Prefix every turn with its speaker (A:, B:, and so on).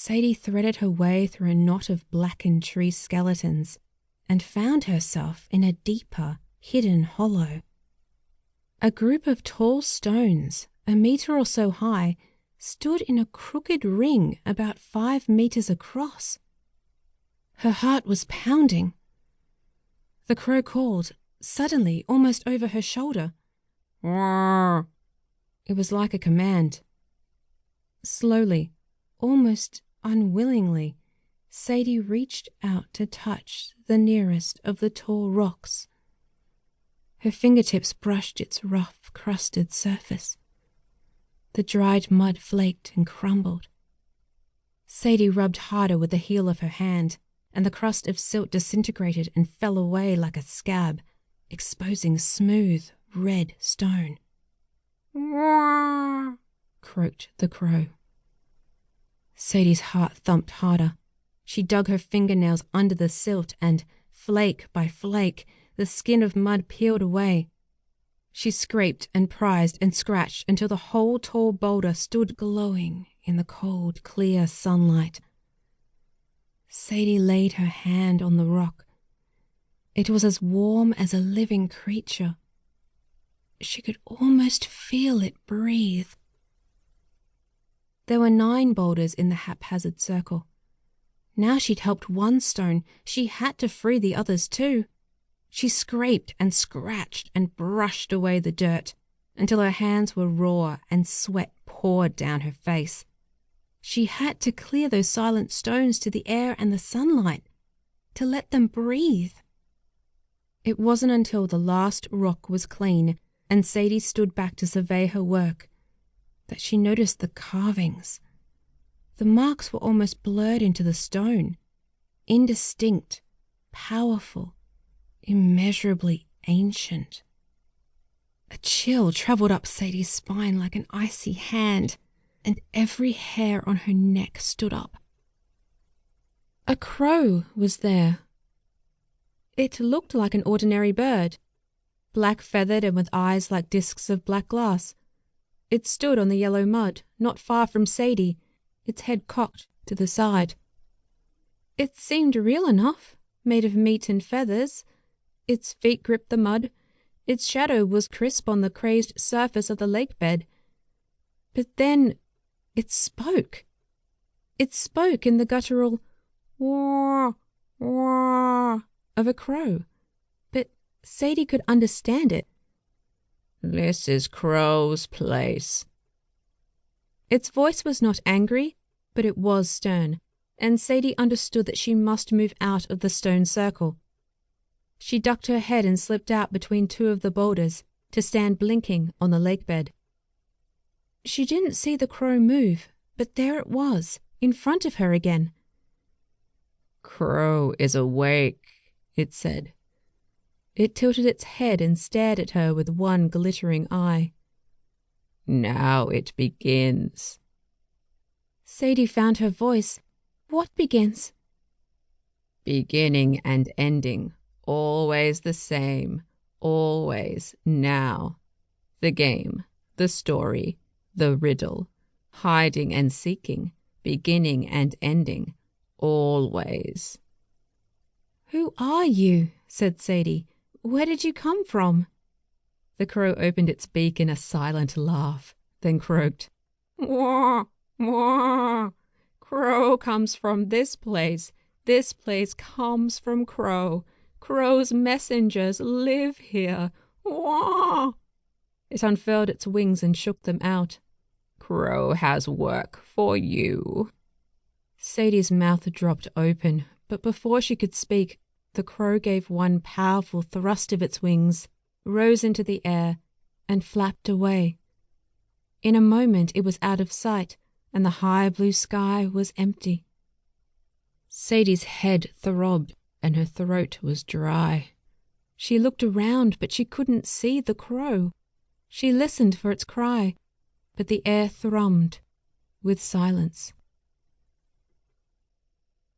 A: Sadie threaded her way through a knot of blackened tree skeletons and found herself in a deeper, hidden hollow. A group of tall stones, a metre or so high, stood in a crooked ring about 5 meters across. Her heart was pounding. The crow called, suddenly, almost over her shoulder. "Roar!" It was like a command. Slowly, almost unwillingly, Sadie reached out to touch the nearest of the tall rocks. Her fingertips brushed its rough, crusted surface. The dried mud flaked and crumbled. Sadie rubbed harder with the heel of her hand, and the crust of silt disintegrated and fell away like a scab, exposing smooth, red stone. "Wah!" croaked the crow. Sadie's heart thumped harder. She dug her fingernails under the silt and, flake by flake, the skin of mud peeled away. She scraped and prized and scratched until the whole tall boulder stood glowing in the cold, clear sunlight. Sadie laid her hand on the rock. It was as warm as a living creature. She could almost feel it breathe. There were 9 boulders in the haphazard circle. Now she'd helped one stone, she had to free the others too. She scraped and scratched and brushed away the dirt until her hands were raw and sweat poured down her face. She had to clear those silent stones to the air and the sunlight, to let them breathe. It wasn't until the last rock was clean and Sadie stood back to survey her work that she noticed the carvings. The marks were almost blurred into the stone, indistinct, powerful, immeasurably ancient. A chill travelled up Sadie's spine like an icy hand, and every hair on her neck stood up. A crow was there. It looked like an ordinary bird, black-feathered and with eyes like discs of black glass. It stood on the yellow mud, not far from Sadie, its head cocked to the side. It seemed real enough, made of meat and feathers. Its feet gripped the mud. Its shadow was crisp on the crazed surface of the lake bed. But then it spoke. It spoke in the guttural "wah, wah" of a crow. But Sadie could understand it. "This is Crow's place." Its voice was not angry, but it was stern, and Sadie understood that she must move out of the stone circle. She ducked her head and slipped out between 2 of the boulders to stand blinking on the lake bed. She didn't see the crow move, but there it was, in front of her again. "Crow is awake," it said. It tilted its head and stared at her with one glittering eye. "Now it begins." Sadie found her voice. "What begins?" "Beginning and ending, always the same, always now. The game, the story, the riddle, hiding and seeking, beginning and ending, always." "Who are you?" said Sadie. "Where did you come from?" The crow opened its beak in a silent laugh, then croaked. "Wah, wah. Crow comes from this place. This place comes from Crow. Crow's messengers live here. Wah!" It unfurled its wings and shook them out. "Crow has work for you." Sadie's mouth dropped open, but before she could speak, the crow gave one powerful thrust of its wings, rose into the air, and flapped away. In a moment it was out of sight, and the high blue sky was empty. Sadie's head throbbed, and her throat was dry. She looked around, but she couldn't see the crow. She listened for its cry, but the air thrummed with silence.